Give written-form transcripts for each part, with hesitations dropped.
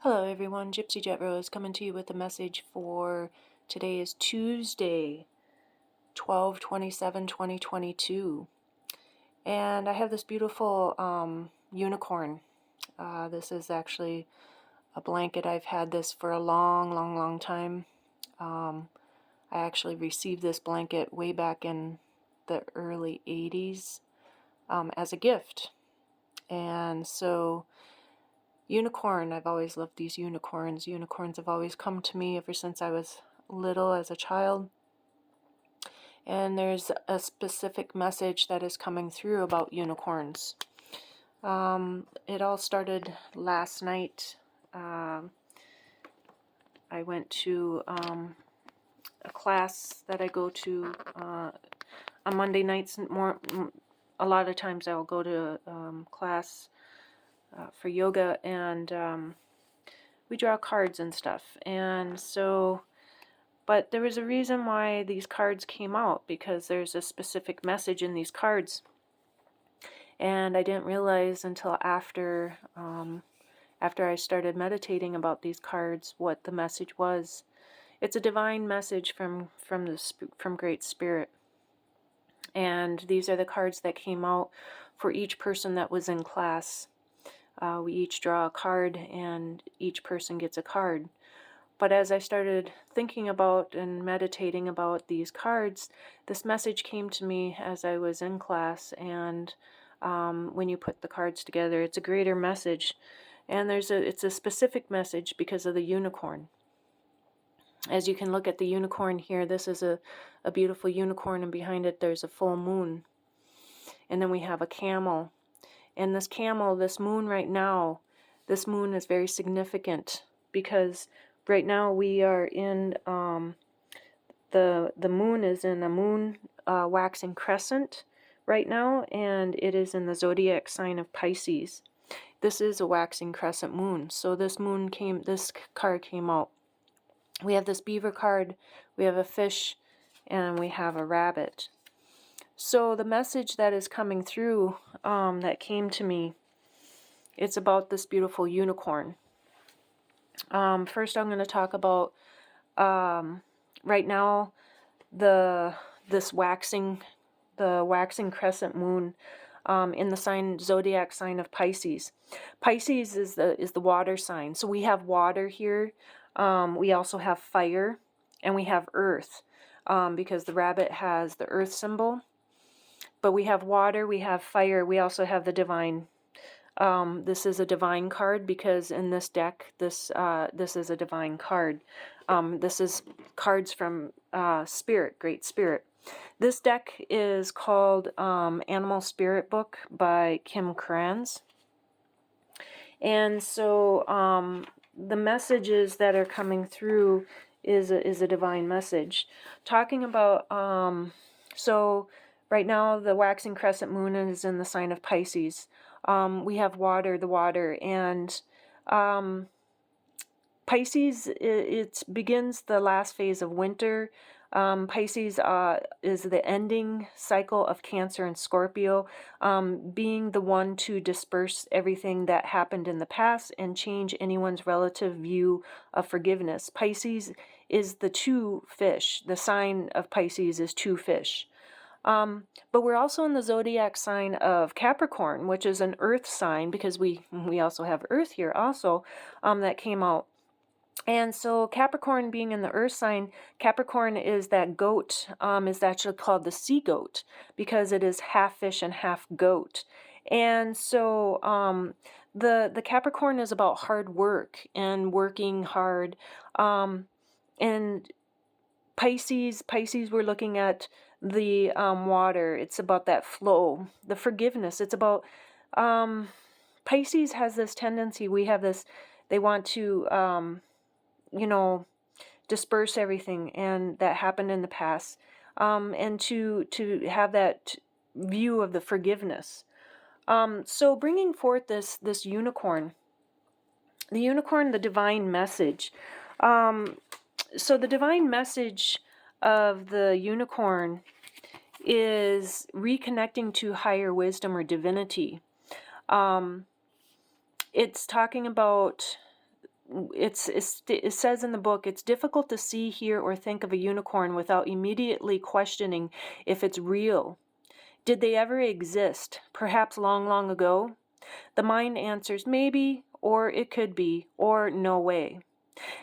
Hello everyone, Gypsy Jet Rose coming to you with a message for today is Tuesday, 12/27/2022, and I have this beautiful unicorn. This is actually a blanket. I've had this for a long time. I actually received this blanket way back in the early 80s as a gift, and so unicorn, I've always loved these unicorns. Unicorns have always come to me ever since I was little as a child. And there's a specific message that is coming through about unicorns. It all started last night. I went to a class that I go to on Monday nights. A lot of times I'll go to class for yoga, and we draw cards and stuff. And so, but there was a reason why these cards came out, because there's a specific message in these cards. And I didn't realize until after I started meditating about these cards what the message was. It's a divine message from Great Spirit. And these are the cards that came out for each person that was in class. We each draw a card, and each person gets a card. But as I started thinking about and meditating about these cards, this message came to me as I was in class. And when you put the cards together, it's a greater message. And it's a specific message because of the unicorn. As you can look at the unicorn here, this is a beautiful unicorn, and behind it there's a full moon. And then we have a camel. And this camel, this moon right now, this moon is very significant because right now we are in, the moon is in a moon waxing crescent right now, and it is in the zodiac sign of Pisces. This is a waxing crescent moon. So this card came out. We have this beaver card, we have a fish, and we have a rabbit. So the message that is coming through, that came to me, it's about this beautiful unicorn. First I'm going to talk about, right now, the waxing crescent moon, in the zodiac sign of Pisces. Pisces is the water sign. So we have water here. We also have fire, and we have earth, because the rabbit has the earth symbol. But we have water, we have fire, we also have the divine. This is a divine card because in this deck, this is a divine card. This is cards from Spirit, Great Spirit. This deck is called Animal Spirit Book by Krans. And so the messages that are coming through is a divine message. Talking about, so right now the waxing crescent moon is in the sign of Pisces. We have the water, and Pisces, it begins the last phase of winter. Pisces is the ending cycle of Cancer and Scorpio, being the one to disperse everything that happened in the past and change anyone's relative view of forgiveness. Pisces is the two fish. The sign of Pisces is two fish. But we're also in the zodiac sign of Capricorn, which is an earth sign, because we also have earth here also, that came out. And so Capricorn being in the earth sign, Capricorn is that goat, is actually called the sea goat because it is half fish and half goat. And so the Capricorn is about hard work and working hard. And Pisces, we're looking at the water. It's about that flow, the forgiveness. It's about, Pisces has this tendency, they want to, disperse everything and that happened in the past, and to have that view of the forgiveness. So bringing forth this unicorn, the divine message. So the divine message of the unicorn is reconnecting to higher wisdom or divinity. It's talking about it says in the book, it's difficult to see, hear, or think of a unicorn without immediately questioning if it's real. Did they ever exist? Perhaps long, long ago? The mind answers maybe, or it could be, or no way.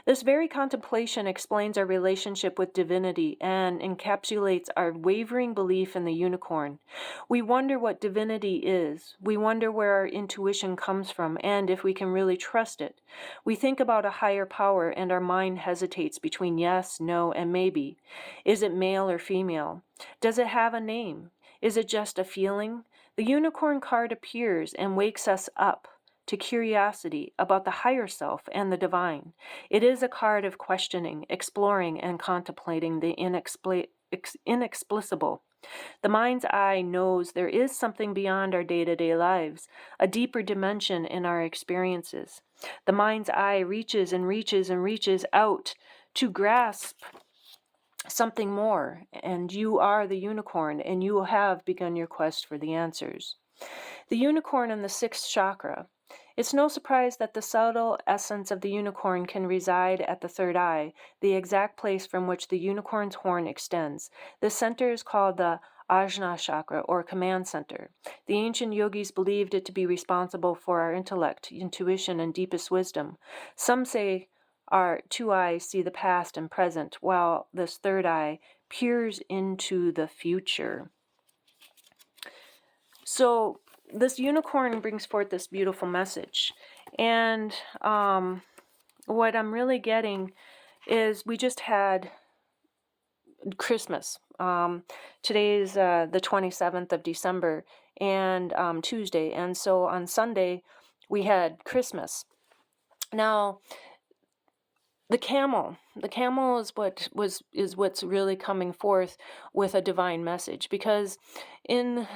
This very contemplation explains our relationship with divinity and encapsulates our wavering belief in the unicorn. We wonder what divinity is. We wonder where our intuition comes from and if we can really trust it. We think about a higher power and our mind hesitates between yes, no, and maybe. Is it male or female? Does it have a name? Is it just a feeling? The unicorn card appears and wakes us up to curiosity about the higher self and the divine. It is a card of questioning, exploring, and contemplating the inexplicable. The mind's eye knows there is something beyond our day-to-day lives, a deeper dimension in our experiences. The mind's eye reaches and reaches and reaches out to grasp something more, and you are the unicorn, and you have begun your quest for the answers. The unicorn in the sixth chakra. It's no surprise that the subtle essence of the unicorn can reside at the third eye, the exact place from which the unicorn's horn extends. This center is called the Ajna chakra, or command center. The ancient yogis believed it to be responsible for our intellect, intuition, and deepest wisdom. Some say our two eyes see the past and present, while this third eye peers into the future. So this unicorn brings forth this beautiful message. And what I'm really getting is we just had Christmas. Today is the 27th of December and Tuesday. And so on Sunday, we had Christmas. Now, the camel is what's really coming forth with a divine message, because in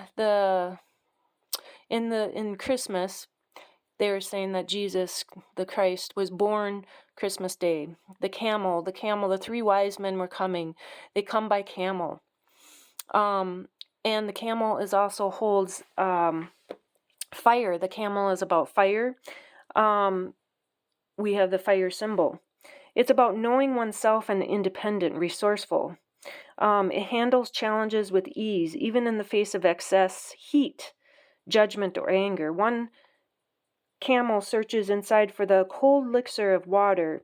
Christmas, they're saying that Jesus, the Christ, was born Christmas Day. The camel, the three wise men were coming. They come by camel. And the camel is also holds fire. The camel is about fire. We have the fire symbol. It's about knowing oneself and independent, resourceful. It handles challenges with ease, even in the face of excess heat, judgment, or anger. One camel searches inside for the cool elixir of water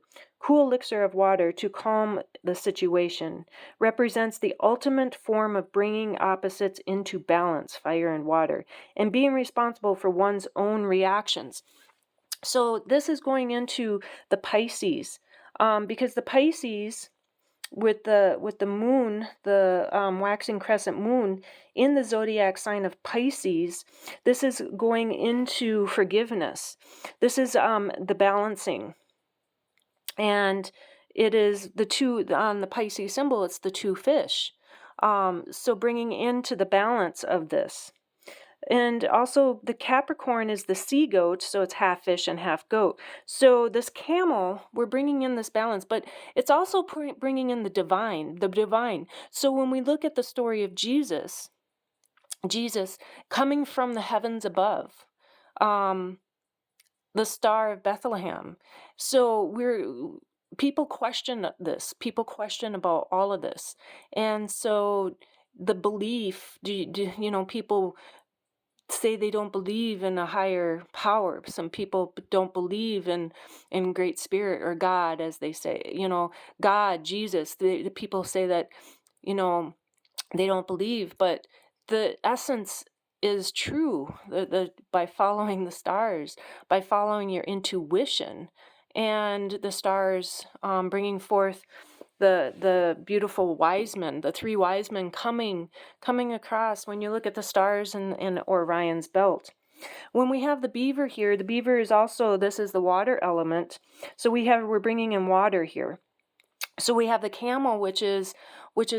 to calm the situation, represents the ultimate form of bringing opposites into balance, fire and water, and being responsible for one's own reactions. So this is going into the Pisces, because the Pisces, with the moon, the waxing crescent moon in the zodiac sign of Pisces, this is going into forgiveness. This is the balancing, and it is the two on the Pisces symbol. It's the two fish, so bringing into the balance of this. And also the Capricorn is the sea goat, so it's half fish and half goat. So this camel, we're bringing in this balance, but it's also bringing in the divine. So when we look at the story of Jesus coming from the heavens above, the star of Bethlehem. So people question this. People question about all of this. And so the belief, people say they don't believe in a higher power. Some people don't believe in Great Spirit or God, as they say. God, Jesus. The people say that, they don't believe, but the essence is true. By following the stars, by following your intuition, and the stars bringing forth the beautiful wise men, the three wise men coming across. When you look at the stars in Orion's belt, when we have the beaver here, the beaver is also, this is the water element. So we're bringing in water here. So we have the camel, which is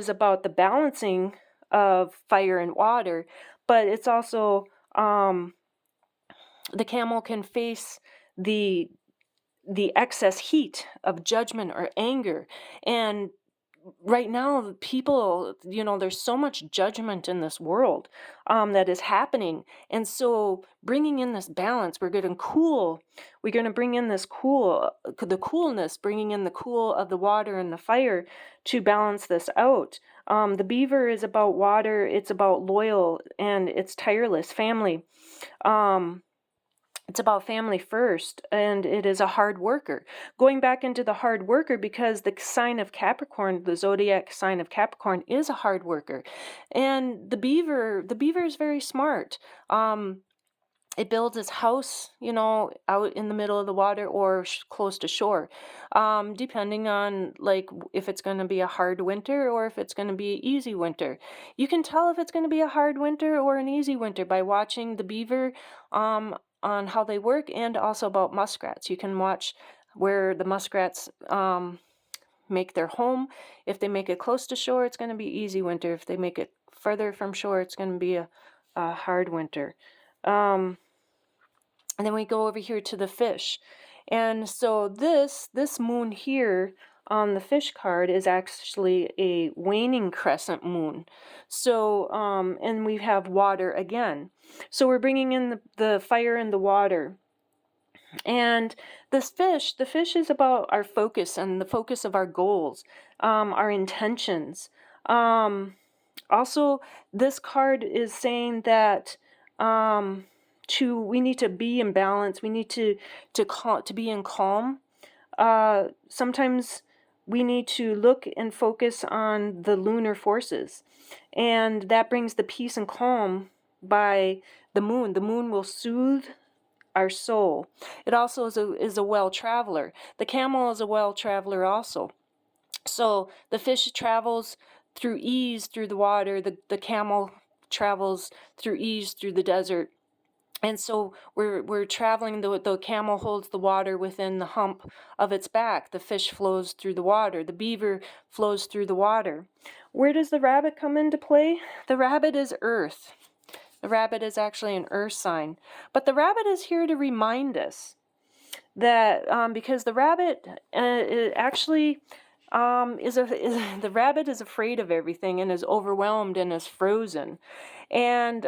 about the balancing of fire and water, but it's also the camel can face the excess heat of judgment or anger, and right now, people, there's so much judgment in this world that is happening. And so bringing in this balance, we're going to bring in this the coolness, bringing in the cool of the water and the fire to balance this out. The beaver is about water, it's about loyal, and it's tireless family. It's about family first, and it is a hard worker. Going back into the hard worker, because the sign of Capricorn, the zodiac sign of Capricorn, is a hard worker. And the beaver is very smart. It builds its house, out in the middle of the water or close to shore, depending on like if it's going to be a hard winter or if it's going to be an easy winter. You can tell if it's going to be a hard winter or an easy winter by watching the beaver on how they work, and also about muskrats. You can watch where the muskrats make their home. If they make it close to shore, it's going to be easy winter. If they make it further from shore, it's going to be a hard winter. And then we go over here to the fish. And so this moon here on the fish card is actually a waning crescent moon. So, and we have water again. So we're bringing in the fire and the water. And the fish is about our focus and the focus of our goals, our intentions. Also, this card is saying that we need to be in balance. We need to be in calm. Sometimes we need to look and focus on the lunar forces, and that brings the peace and calm by the moon. The moon will soothe our soul. It also is a well traveler. The camel is a well traveler also. So the fish travels through ease through the water. The camel travels through ease through the desert. And so we're traveling, the camel holds the water within the hump of its back. The fish flows through the water. The beaver flows through the water. Where does the rabbit come into play? The rabbit is earth. The rabbit is actually an earth sign. But the rabbit is here to remind us that, because the rabbit actually the rabbit is afraid of everything and is overwhelmed and is frozen. And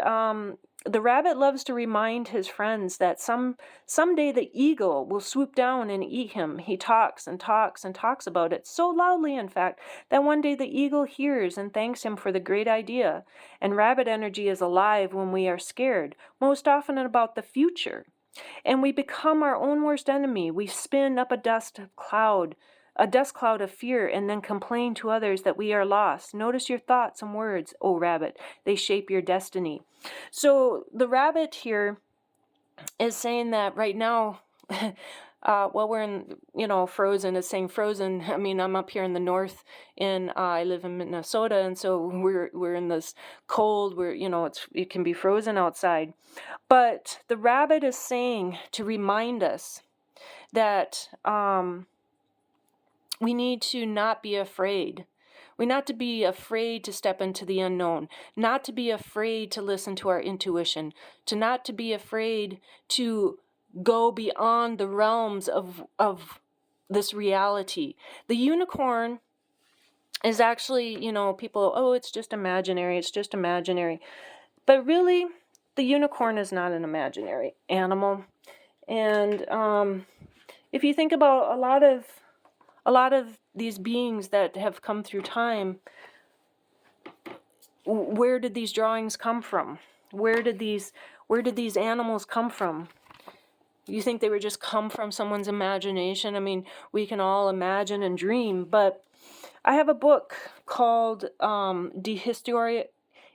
the rabbit loves to remind his friends that someday the eagle will swoop down and eat him. He talks and talks and talks about it so loudly, in fact, that one day the eagle hears and thanks him for the great idea. And rabbit energy is alive when we are scared, most often about the future. And we become our own worst enemy. We spin up a dust cloud of fear, and then complain to others that we are lost. Notice your thoughts and words, O rabbit. They shape your destiny. So the rabbit here is saying that right now, we're in, frozen, is saying frozen. I mean, I'm up here in the north, and I live in Minnesota, and so we're in this cold where, it can be frozen outside. But the rabbit is saying to remind us that we need to not be afraid. We not to be afraid to step into the unknown, not to be afraid to listen to our intuition, to not to be afraid to go beyond the realms of this reality. The unicorn is actually, people, it's just imaginary, it's just imaginary. But really, the unicorn is not an imaginary animal. And if you think about a lot of these beings that have come through time, where did these drawings come from? Where did these animals come from? You think they would just come from someone's imagination? I mean, we can all imagine and dream, but I have a book called Historia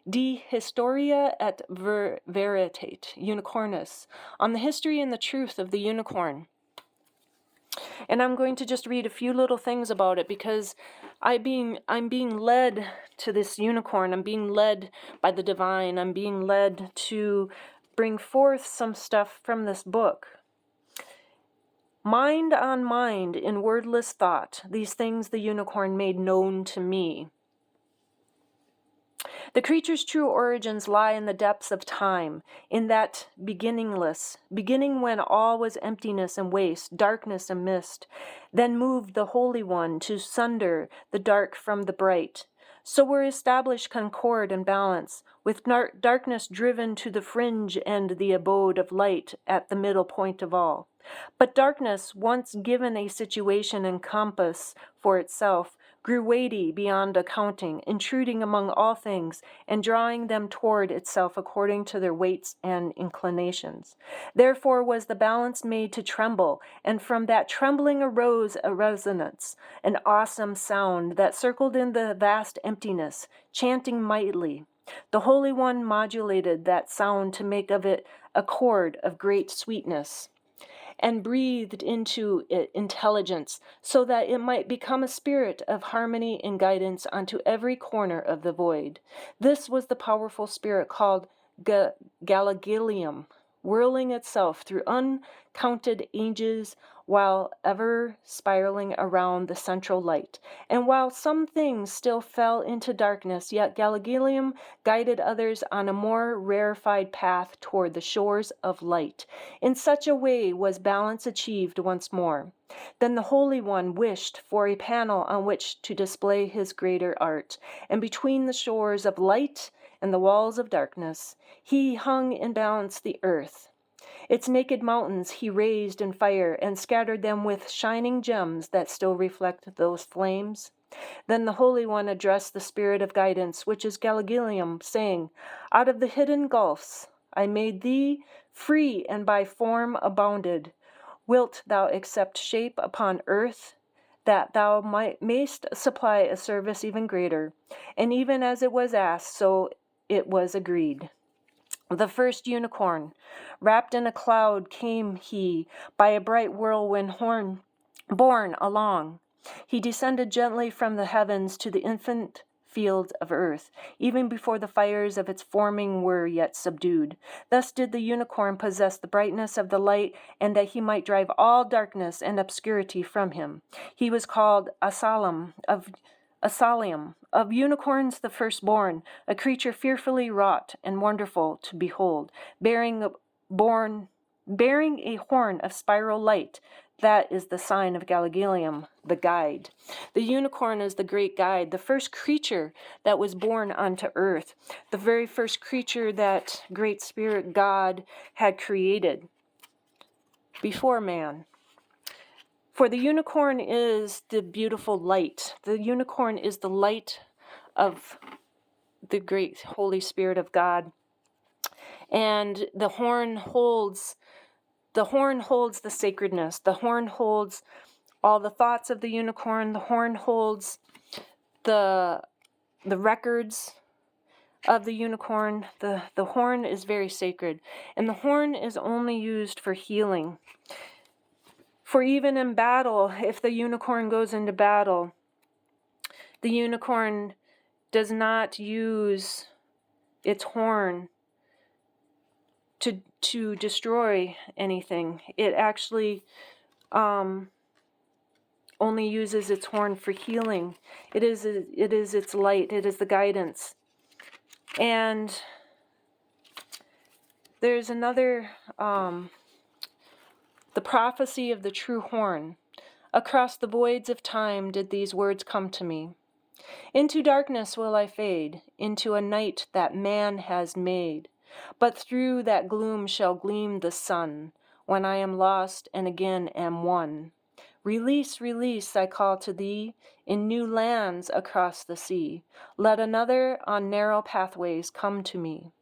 et Veritate, Unicornis, on the history and the truth of the unicorn. And I'm going to just read a few little things about it, because I'm being led to this unicorn. I'm being led by the divine. I'm being led to bring forth some stuff from this book. Mind on mind in wordless thought, these things the unicorn made known to me. The creature's true origins lie in the depths of time, in that beginning when all was emptiness and waste, darkness and mist. Then moved the Holy One to sunder the dark from the bright. So were established concord and balance, with darkness driven to the fringe and the abode of light at the middle point of all. But darkness, once given a situation and compass for itself, grew weighty beyond accounting, intruding among all things, and drawing them toward itself according to their weights and inclinations. Therefore was the balance made to tremble, and from that trembling arose a resonance, an awesome sound that circled in the vast emptiness, chanting mightily. The Holy One modulated that sound to make of it a chord of great sweetness, and breathed into it intelligence, so that it might become a spirit of harmony and guidance unto every corner of the void. This was the powerful spirit called Galagalium, whirling itself through uncounted ages while ever spiraling around the central light. And while some things still fell into darkness, yet Galagalium guided others on a more rarefied path toward the shores of light. In such a way was balance achieved once more. Then the Holy One wished for a panel on which to display his greater art, and between the shores of light and the walls of darkness, he hung and balanced the earth. Its naked mountains he raised in fire and scattered them with shining gems that still reflect those flames. Then the Holy One addressed the spirit of guidance, which is Galagalium, saying, "Out of the hidden gulfs I made thee, free and by form abounded. Wilt thou accept shape upon earth, that thou mayst supply a service even greater?" And even as it was asked, so it was agreed. The first unicorn, wrapped in a cloud, came he by a bright whirlwind horn, borne along. He descended gently from the heavens to the infant fields of earth, even before the fires of its forming were yet subdued. Thus did the unicorn possess the brightness of the light, and that he might drive all darkness and obscurity from him. He was called Asalium, of unicorns the firstborn, a creature fearfully wrought and wonderful to behold, bearing a horn of spiral light. That is the sign of Galagalium, the guide. The unicorn is the great guide, the first creature that was born onto earth, the very first creature that Great Spirit God had created before man. For the unicorn is the beautiful light. The unicorn is the light of the great Holy Spirit of God. And the horn holds the sacredness. The horn holds all the thoughts of the unicorn. The horn holds the records of the unicorn. The horn is very sacred. And the horn is only used for healing. For even in battle, if the unicorn goes into battle, the unicorn does not use its horn to destroy anything. It actually only uses its horn for healing. It is its light. It is the guidance. And there's another, the prophecy of the true horn. Across the voids of time did these words come to me. Into darkness will I fade, into a night that man has made. But through that gloom shall gleam the sun, when I am lost and again am one. Release, release, I call to thee, in new lands across the sea. Let another on narrow pathways come to me.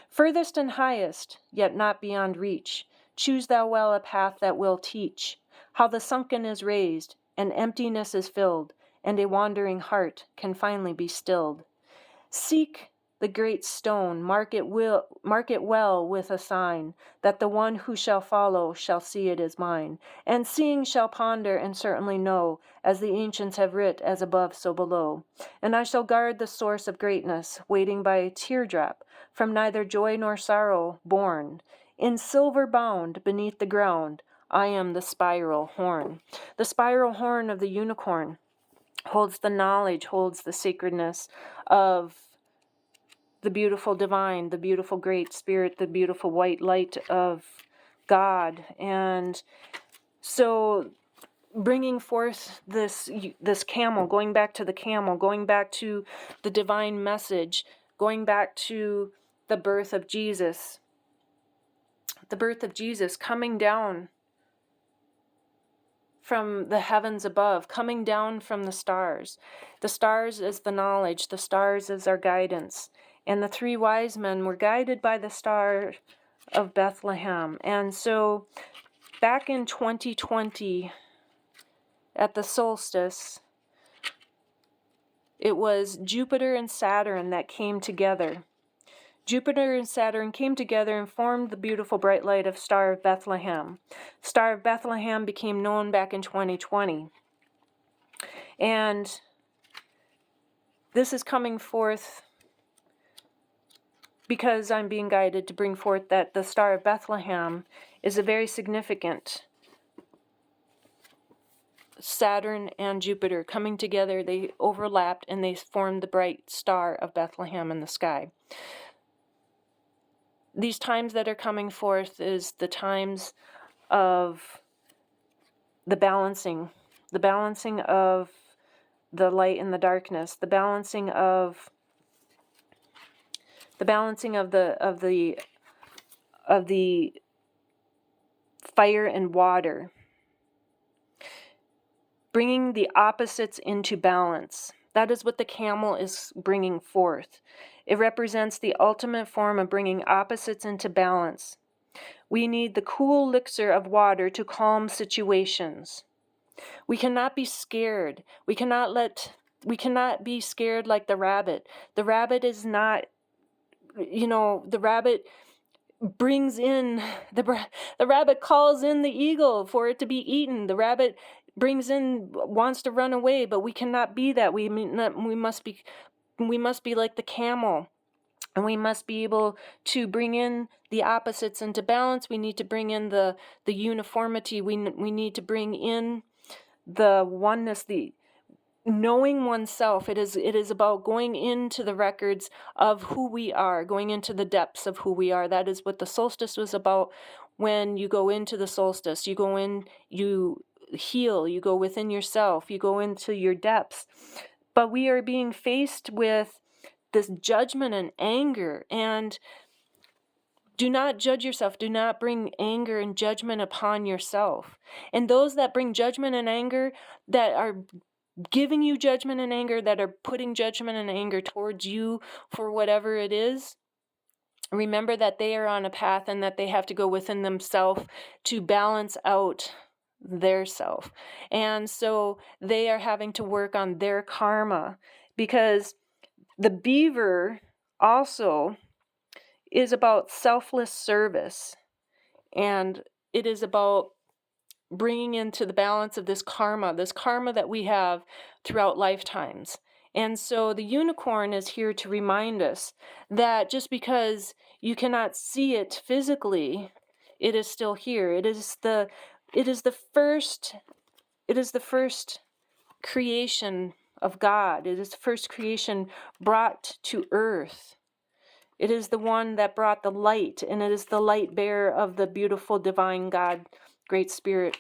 Furthest and highest, yet not beyond reach, choose thou well a path that will teach how the sunken is raised, and emptiness is filled, and a wandering heart can finally be stilled. Seek the great stone, mark it well with a sign, that the one who shall follow shall see it is mine, and seeing shall ponder and certainly know, as the ancients have writ, as above so below. And I shall guard the source of greatness, waiting by a teardrop, from neither joy nor sorrow born. In silver bound beneath the ground, I am the spiral horn. The spiral horn of the unicorn holds the knowledge, holds the sacredness of the beautiful divine, the beautiful great spirit, the beautiful white light of God. And so bringing forth this camel, going back to the camel, going back to the divine message, going back to the birth of Jesus, coming down from the heavens above, coming down from the stars. The stars is the knowledge, the stars is our guidance. And the 3 wise men were guided by the star of Bethlehem. And so back in 2020, at the solstice, it was Jupiter and Saturn that came together. Jupiter and Saturn came together and formed the beautiful bright light of Star of Bethlehem. Star of Bethlehem became known back in 2020. And this is coming forth because I'm being guided to bring forth that the Star of Bethlehem is a very significant Saturn and Jupiter coming together. They overlapped and they formed the bright Star of Bethlehem in the sky. These times that are coming forth is the times of the balancing of the light and the darkness, the balancing of the fire and water, bringing the opposites into balance. That is what the camel is bringing forth. It represents the ultimate form of bringing opposites into balance. We need the cool elixir of water to calm situations. We cannot be scared. We cannot be scared like the rabbit. The rabbit is not, the rabbit brings in, the rabbit calls in the eagle for it to be eaten. The rabbit wants to run away, but we cannot be that. We must be like the camel. And we must be able to bring in the opposites into balance. We need to bring in the uniformity. We need to bring in the oneness, the knowing oneself. It is about going into the records of who we are, going into the depths of who we are. That is what the solstice was about. When you go into the solstice, you go in, you heal, you go within yourself, you go into your depths. But we are being faced with this judgment and anger, and do not judge yourself. Do not bring anger and judgment upon yourself. And those that bring judgment and anger, that are giving you judgment and anger, that are putting judgment and anger towards you for whatever it is, remember that they are on a path and that they have to go within themselves to balance out their self. And so they are having to work on their karma, because the beaver also is about selfless service, and it is about bringing into the balance of this karma that we have throughout lifetimes. And so the unicorn is here to remind us that just because you cannot see it physically, it is still here. It is the first creation of God. It is the first creation brought to earth. It is the one that brought the light, and it is the light bearer of the beautiful divine God, Great Spirit.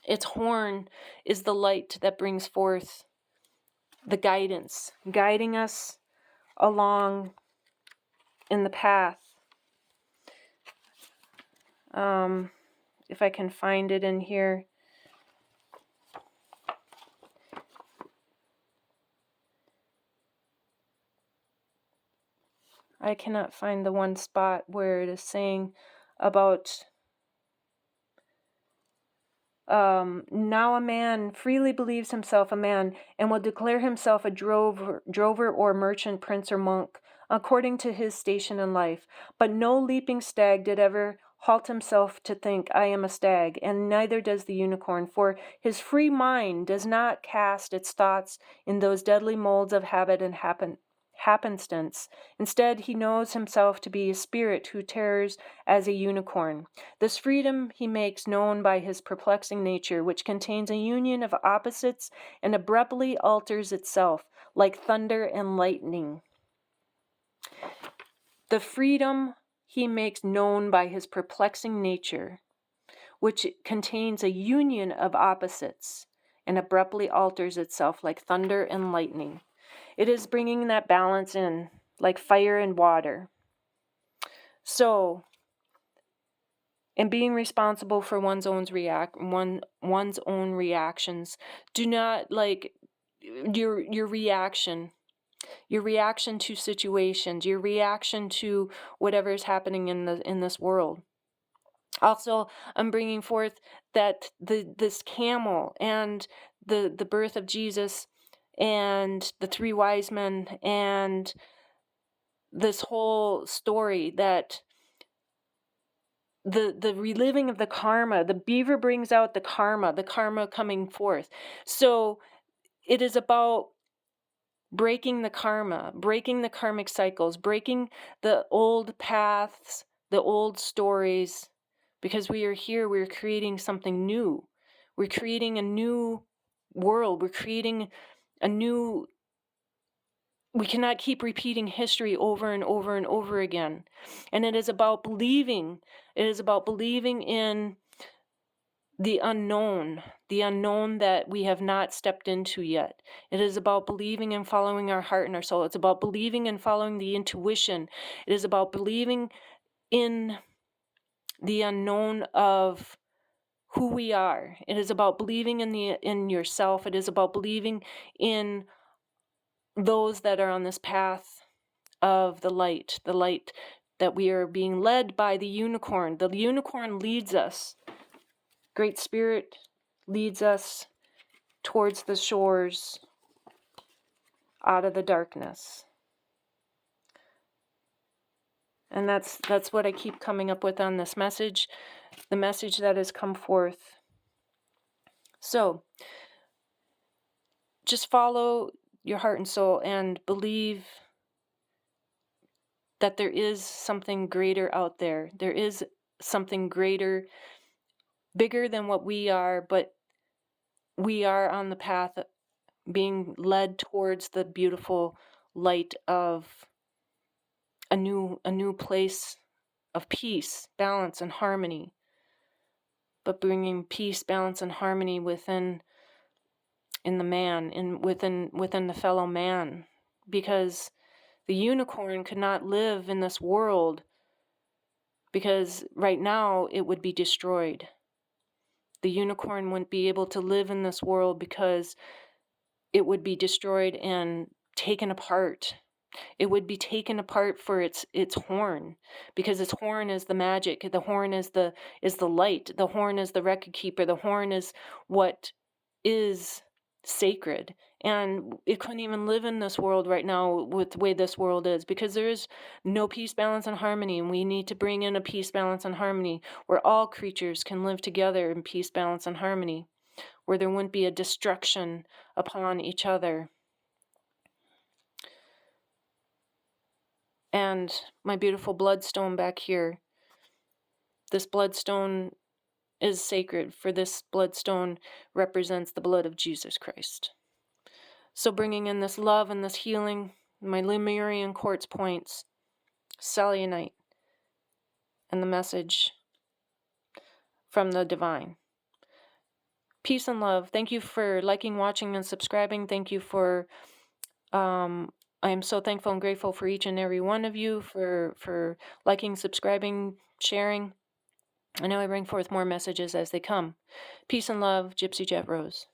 Its horn is the light that brings forth the guidance, guiding us along in the path. If I can find it in here. I cannot find the one spot where it is saying about now a man freely believes himself a man and will declare himself a drover or merchant, prince or monk, according to his station in life. But no leaping stag did ever halt himself to think, I am a stag, and neither does the unicorn, for his free mind does not cast its thoughts in those deadly molds of habit and happenstance. Instead, he knows himself to be a spirit who terrors as a unicorn. This freedom he makes known by his perplexing nature, which contains a union of opposites and abruptly alters itself, like thunder and lightning. The freedom he makes known by his perplexing nature, which contains a union of opposites and abruptly alters itself like thunder and lightning. It is bringing that balance in, like fire and water. So, and being responsible for one's own reactions. Do not like your reaction to situations, your reaction to whatever is happening in this world. Also, I'm bringing forth that this camel and the birth of Jesus and the three wise men and this whole story, that the reliving of the karma, the beaver brings out the karma coming forth. So it is about breaking the karma, breaking the karmic cycles, breaking the old paths, the old stories, because we are here, we're creating something new. We're creating a new world. We're creating a new. We cannot keep repeating history over and over and over again. And it is about believing. It is about believing in the unknown that we have not stepped into yet. It is about believing and following our heart and our soul. It's about believing and following the intuition. It is about believing in the unknown of who we are. It is about believing in yourself. It is about believing in those that are on this path of the light that we are being led by the unicorn. The unicorn leads us. Great Spirit leads us towards the shores out of the darkness. And that's what I keep coming up with on this message, the message that has come forth. So, just follow your heart and soul and believe that there is something greater out there. There is something greater, bigger than what we are, but we are on the path being led towards the beautiful light of a new place of peace, balance, and harmony. But bringing peace, balance, and harmony within the man, within the fellow man, because the unicorn could not live in this world, because right now it would be destroyed. The unicorn wouldn't be able to live in this world because it would be destroyed and taken apart. It would be taken apart for its horn, because its horn is the magic. The horn is the light. The horn is the record keeper. The horn is what is sacred. And it couldn't even live in this world right now with the way this world is, because there is no peace, balance, and harmony. And we need to bring in a peace, balance, and harmony where all creatures can live together in peace, balance, and harmony, where there wouldn't be a destruction upon each other. And my beautiful bloodstone back here, this bloodstone is sacred, for this bloodstone represents the blood of Jesus Christ. So bringing in this love and this healing, my Lemurian quartz points, selenite, and the message from the divine. Peace and love. Thank you for liking, watching, and subscribing. Thank you for I am so thankful and grateful for each and every one of you for liking, subscribing, sharing. I know I bring forth more messages as they come. Peace and love, Gypsy Jet Rose.